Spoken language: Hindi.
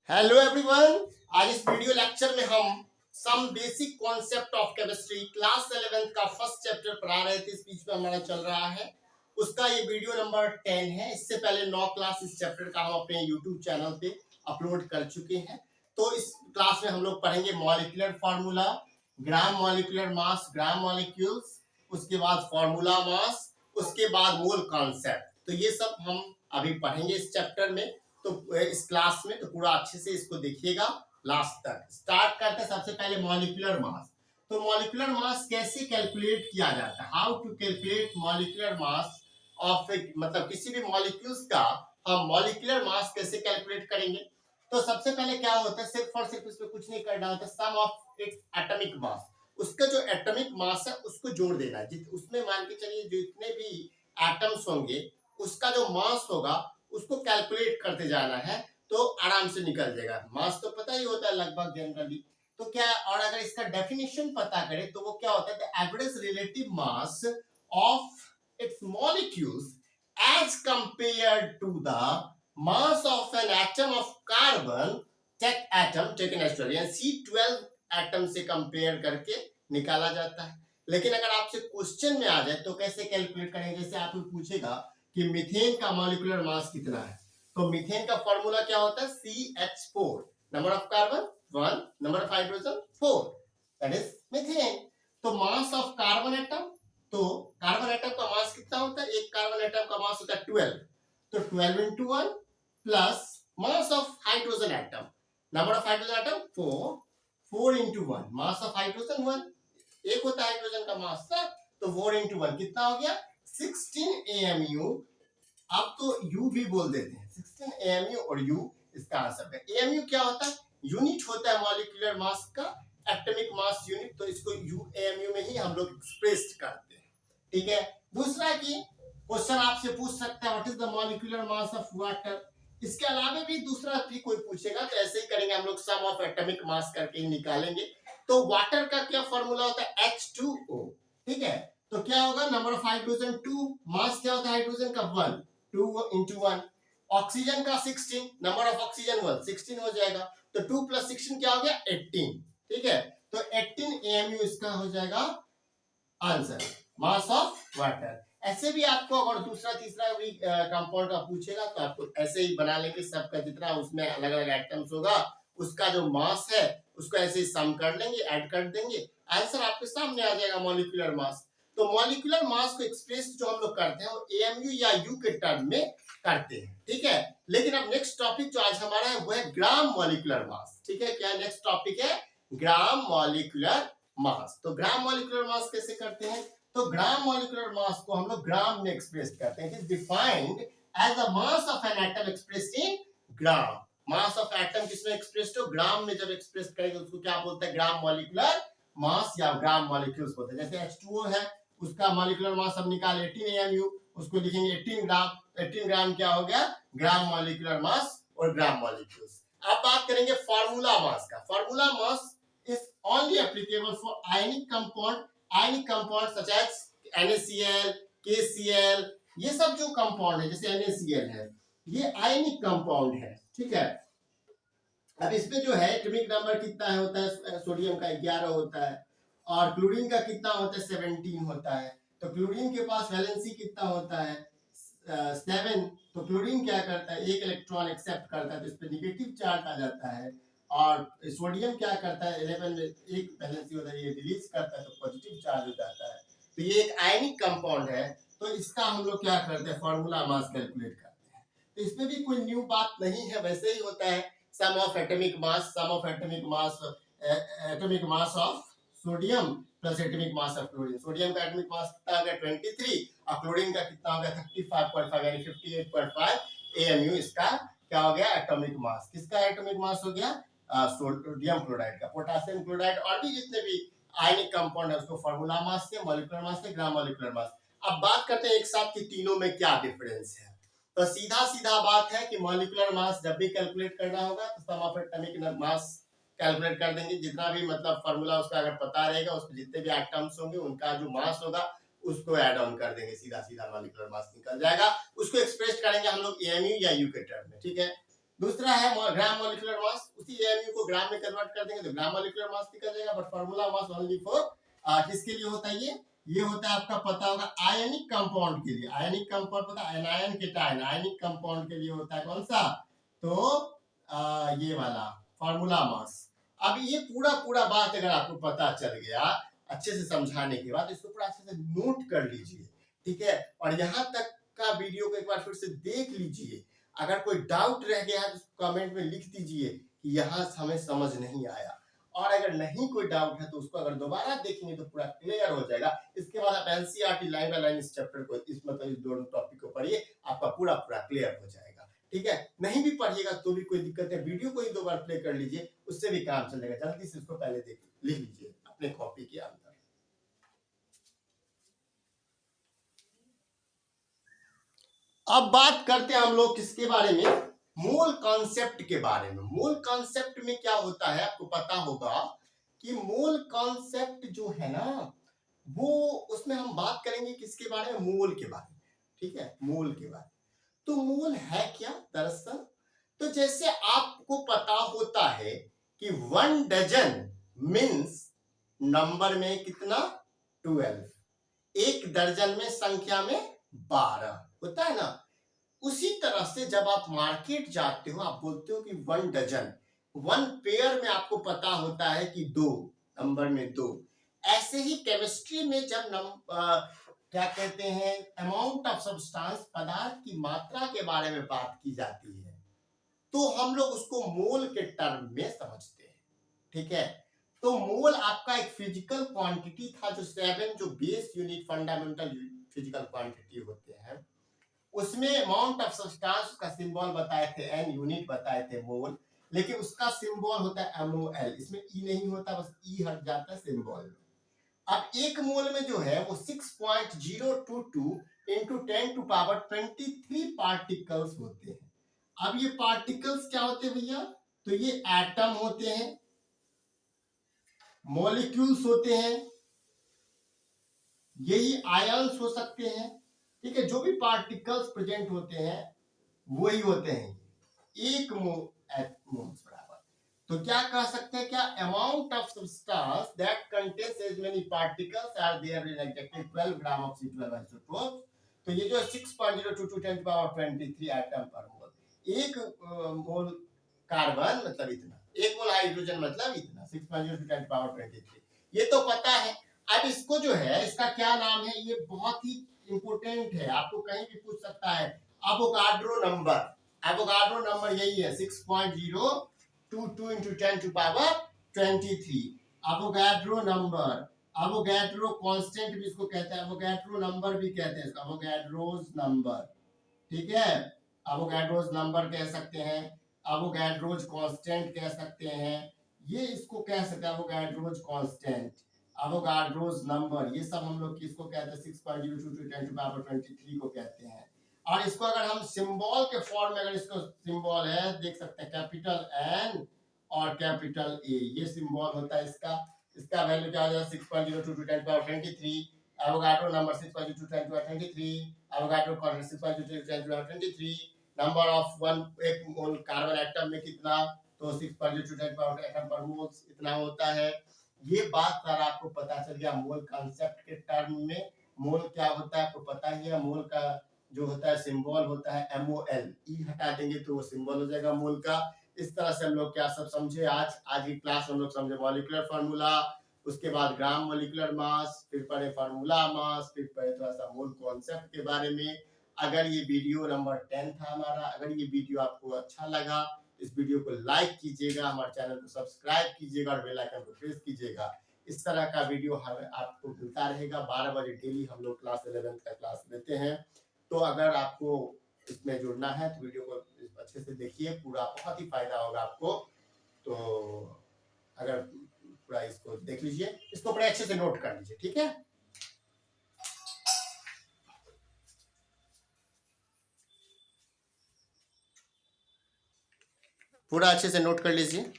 Hello everyone. आज इस वीडियो लेक्चर में हम some basic concept of chemistry class 11th का फर्स्ट चैप्टर पढ़ा रहे थे। इस बीच में हमारा चल रहा है उसका ये वीडियो नंबर 10 है। इससे पहले 9 क्लास इस चैप्टर का हम अपने यूट्यूब चैनल पे अपलोड कर चुके हैं। तो इस क्लास में हम लोग पढ़ेंगे molecular formula, gram molecular mass, gram molecules, उसके बाद फार्मूला मास, उसके बाद मोल कॉन्सेप्ट। तो ये सब हम अभी पढ़ेंगे इस चैप्टर में। तो इस क्लास में तो पूरा अच्छे से इसको देखिएगा लास्ट तक। स्टार्ट करते हैं सबसे पहले मॉलिक्यूलर मास। तो मॉलिक्यूलर मास कैसे कैलकुलेट किया जाता है, how to calculate molecular mass of मतलब किसी भी मॉलिक्यूल्स का हम मॉलिक्यूलर मास कैसे कैलकुलेट करेंगे। तो सबसे पहले क्या होता है, सिर्फ और सिर्फ इसमें कुछ नहीं करना होता, सम ऑफ इट्स एटॉमिक मास, उसका जो एटॉमिक मास है उसको जोड़ देना है। उसमें मान के चलिए जितने भी एटम्स होंगे उसका जो मास होगा उसको कैलकुलेट करते जाना है, तो आराम से निकल जाएगा। मास तो पता ही होता है लगभग जनरली। तो क्या, और अगर इसका डेफिनेशन पता करें तो वो क्या होता है, the average relative mass of its molecules as compared to the mass of an atom of carbon, take atom, take natural, यानी C12 एटम से कंपेयर करके निकाला जाता है। लेकिन अगर आपसे क्वेश्चन में आ जाए तो कैसे कैलकुलेट करेंगे, जैसे आपको पूछेगा कि मीथेन का मॉलिक्यूलर मास कितना है, तो मीथेन का फॉर्मूला क्या होता है, CH4, number of carbon 1, number of hydrogen 4, that is methane. तो मास ऑफ कार्बन एटम, तो कार्बन एटम का मास कितना होता है, एक कार्बन एटम का मास होता है 12, तो 12 into 1 plus mass of hydrogen atom, number of hydrogen atom 4, 4 into 1, mass of hydrogen 1, एक होता है हाइड्रोजन का मास ना, तो 4 into 1 कितना हो गया 16 AMU। अब तो U भी बोल देते हैं, 16 AMU और U इसका आंसर है। AMU क्या होता है, यूनिट होता है मॉलिक्यूलर मास का, एटॉमिक मास यूनिट, तो इसको UAMU में ही हम लोग एक्सप्रेस करते हैं। ठीक है। दूसरा कि क्वेश्चन आपसे पूछ सकते हैं what is the molecular mass of water. इसके अलावा भी दूसरा भी कोई पूछेगा तो ऐसे ही करेंगे हम लोग, सम ऑफ एटॉमिक मास करके ही निकालेंगे। तो वाटर का क्या फॉर्मूला होता है, H2O। ठीक है, तो क्या होगा, नंबर ऑफ हाइड्रोजन 2, मास क्या होता है हाइड्रोजन का 1, 2 into 1, ऑक्सीजन का 16, नंबर ऑफ ऑक्सीजन 1, 16 हो जाएगा, तो 2 + 16 क्या हो गया 18। ठीक है, तो 18 AMU इसका हो जाएगा आंसर, मास ऑफ वाटर। ऐसे भी आपको अगर दूसरा तीसरा भी कंपाउंड का पूछेगा तो आपको ऐसे ही बना लेंगे, सबका जितना उसमें अलग अलग एटम्स होगा उसका जो मास है उसको ऐसे ही सम कर लेंगे, ऐड कर देंगे, आंसर आपके सामने आ जाएगा मॉलिक्यूलर मास। तो मॉलिक्यूलर मास को एक्सप्रेस जो हम लोग करते हैं वो AMU या U के टर्म में करते हैं। ठीक है, लेकिन अब नेक्स्ट टॉपिक जो आज हमारा है वो है ग्राम मॉलिक्यूलर मास। ठीक है, क्या नेक्स्ट टॉपिक है, ग्राम मॉलिक्यूलर मास। तो ग्राम मॉलिक्यूलर मास कैसे करते हैं, तो ग्राम मॉलिक्यूलर मास को हम लोग ग्राम में एक्सप्रेस करते हैं। It is defined as the mass of an atom expressed in gram. Mass of atom किसमें एक्सप्रेस्ड हो, ग्राम में जब एक्सप्रेस करेंगे उसको क्या बोलते हैं, ग्राम मॉलिक्यूलर मास या ग्राम मॉलिक्यूल्स बोलते हैं। जैसे H2O है उसका मॉलिक्यूलर मास हम निकाले 18 AMU, उसको लिखेंगे 18 ग्राम, 18 ग्राम क्या हो गया, ग्राम मॉलिक्यूलर मास और ग्राम मॉलिक्यूल्स। अब बात करेंगे फार्मूला मास का। Formula mass is only applicable for ionic compound such as NaCl, KCl, ये सब जो कंपाउंड है जैसे NaCl है ये आयनिक कंपाउंड है। ठीक है, अब इसमें जो है एटॉमिक नंबर कितना है होता है, सोडियम का 11 होता है और क्लोरीन का कितना होता है 17 होता है। तो क्लोरीन के पास वैलेंसी कितना होता है 7, तो क्लोरीन क्या करता है, एक इलेक्ट्रॉन एक्सेप्ट करता है तो इस पर निगेटिव चार्ज आ जाता है, और सोडियम क्या करता है 11 एक वैलेंसी होता है, ये रिलीज करता है तो पॉजिटिव चार्ज हो जाता है। तो ये एक आयनिक कंपाउंड है, तो इसका हम लोग क्या करते हैं, फार्मूला मास कैलकुलेट करते हैं। तो इसमें भी कोई न्यू बात नहीं है, वैसे ही होता है, sum of atomic mass, sum of atomic mass, atomic mass of sodium plus atomic mass of chlorine. सोडियम का एटॉमिक मास कितना हो गया 23 और क्लोरीन का कितना हो गया 35.5 यानी 58.5 AMU इसका क्या हो गया एटॉमिक मास। किसका एटॉमिक मास हो गया, सोडियम क्लोराइड का। पोटेशियम क्लोराइड और भी जितने भी आयनिक कंपाउंड है उसको फार्मूला मास से, मॉलिक्यूलर मास से, ग्राम मॉलिक्यूलर मास। अब बात करते हैं एक साथ कि तीनों में क्या डिफरेंस है। तो सीधा सीधा बात है कि मॉलिक्यूलर मास जब भी कैलकुलेट करना होगा तो सम ऑफ एटॉमिक मास कैलकुलेट कर देंगे, जितना भी मतलब फार्मूला उसका अगर पता रहेगा उसमें जितने भी एटम्स होंगे उनका जो मास होगा उसको ऐड ऑन कर देंगे, सीधा सीधा मॉलिक्यूलर मास निकल जाएगा। उसको एक्सप्रेस करेंगे हम लोग AMU या U के टर्म में। ठीक है, दूसरा है ग्राम मॉलिक्यूलर मास, उसी एमयू को ग्राम में कन्वर्ट कर देंगे तो ग्राम मॉलिक्यूलर मास निकल जाएगा। But formula mass only for किसके लिए होता है ये होता है आपका पता होगा आयनिक कंपाउंड के लिए। आयनिक कंपाउंड पता है एनायन केटायन, आयनिक कंपाउंड के लिए होता है कौन सा, तो ये वाला फार्मूला मास। अब ये पूरा बात अगर आपको पता चल गया अच्छे से समझाने के बाद, इसको पूरा अच्छे से नोट कर लीजिए, ठीक है। और यहाँ तक का वीडियो को एक बार फिर से देख लीजिए। अगर कोई डाउट रह गया है तो कमेंट में लिख दीजिए कि यहाँ हमें समझ नहीं आया। और अगर नहीं कोई डाउट है तो उसको अगर दोबारा देखेंगे तो पूरा क्लियर हो जाएगा। इसके बाद आप एनसीईआरटी लाइन बाय लाइन इस चैप्टर को, इस मतलब इस दोनों टॉपिक को पढ़िए, आपका पूरा क्लियर हो जाएगा, ठीक है। नहीं भी पढ़िएगा तो भी कोई दिक्कत है, वीडियो को ही 2 बार प्ले कर लीजिए, उससे भी काम चलेगा। जल्दी से इसको पहले लिख लीजिए अपने कॉपी के अंदर। अब बात करते हैं हम लोग किसके बारे में, मूल कॉन्सेप्ट के बारे में। मूल कॉन्सेप्ट में क्या होता है आपको पता होगा कि मूल कॉन्सेप्ट जो है ना वो, उसमें हम बात करेंगे किसके बारे में, मूल के बारे में, ठीक है, मूल के बारे में। तो मूल है क्या दरअसल, तो जैसे आपको पता होता है कि 1 डजन मीन्स नंबर में कितना 12, 1 दर्जन में संख्या में 12 होता है ना। उसी तरह से जब आप मार्केट जाते हो आप बोलते हो कि 1 डजन, 1 पेयर में आपको पता होता है कि 2 नंबर में 2। ऐसे ही केमिस्ट्री में जब क्या कहते हैं अमाउंट ऑफ सब्सटेंस, पदार्थ की मात्रा के बारे में बात की जाती है तो हम लोग उसको मोल के टर्म में समझते हैं, ठीक है। तो मोल आपका एक फिजिकल क्वांटिटी था जो 7 जो base unit fundamental physical quantity होते हैं, उसमें अमाउंट ऑफ सब्सटेंस का सिंबल बताए थे, एन यूनिट बताए थे मोल, लेकिन उसका सिंबल होता है MOL, इसमें ई नहीं होता, बस ई हट जाता है सिंबल में। अब 1 मोल में जो है वो 6.022 इंटू 10⁻23 पार्टिकल्स होते हैं। अब ये पार्टिकल्स क्या होते हैं भैया, तो ये एटम होते हैं, मॉलिक्यूल्स होते हैं, यही आयंस हो सकते हैं, ठीक है। जो भी पार्टिकल्स प्रेजेंट होते हैं वही होते हैं 1 मोल्स बराबर। तो क्या कह सकते हैं, क्या amount of substance that contains as many particles are there in exactly 12 gram of C12 isotope. तो ये जो 6.022 10⁻23 एटम पर मोल, 1 मोल कार्बन मतलब इतना, 1 मोल हाइड्रोजन मतलब इतना, 6.022 10⁻23, ये तो पता है। अब इसको जो है इसका क्या नाम है, ये बहुत ही इंपोर्टेंट है, आपको कहीं भी पूछ सकता है। एवोगाड्रो नंबर, एवोगाड्रो नंबर यही है 6.022 into 10⁻23। Avogadro number, Avogadro constant भी इसको कहते हैं, एवोगाड्रो नंबर भी कहते हैं इसको, एवोगाड्रोस नंबर, ठीक है। एवोगाड्रोस नंबर कह सकते हैं, एवोगाड्रोस कांस्टेंट कह सकते हैं, ये इसको कह सकते हैं एवोगाड्रोस कांस्टेंट, एवोगाड्रोस नंबर, ये सब हम लोग किसको कहते हैं 6.022 10⁻23 को कहते हैं। और इसको अगर हम सिंबल के फॉर्म में, अगर इसको सिंबल है देख सकते हैं कैपिटल N और कैपिटल A, ये सिंबल होता है इसका वैल्यू क्या हो जाएगा 6.022 10⁻23, Avogadro number 6.022 10⁻23, Avogadro constant 6.022 10⁻23, number of 1 mole carbon atom में कितना, तो 6.022 10⁻23 एटम पर मोल इतना होता है। ये बात सारा आपको पता चल गया मोल कॉन्सेप्ट के टर्म में। मोल क्या होता है आपको पता ही है, मोल का जो होता है सिंबल होता है MOL, ई हटा देंगे तो वो सिंबल हो जाएगा मोल का। इस तरह से हम लोग क्या सब समझे, आज की क्लास हम लोग समझे मॉलिक्यूलर फार्मूला, उसके बाद ग्राम मॉलिक्यूलर मास, फिर पढ़े फार्मूला मास, फिर पढ़े थोड़ा सा मोल कॉन्सेप्ट के बारे में। अगर ये वीडियो नंबर 10 था हमारा, अगर ये वीडियो आपको अच्छा लगा इस वीडियो को लाइक कीजिएगा, हमारे चैनल को सब्सक्राइब कीजिएगा और बेल आइकन को प्रेस कीजिएगा। इस तरह का वीडियो हमें आपको मिलता रहेगा। 12 बजे डेली हम लोग क्लास 11 का क्लास लेते हैं। तो अगर आपको इसमें जुड़ना है तो वीडियो को अच्छे से देखिए, पूरा बहुत ही फायदा होगा आपको। तो अगर पूरा इसको देख लीजिए, इसको बड़े अच्छे से नोट कर लीजिए, ठीक है। पूरा अच्छे से नोट कर लीजिए।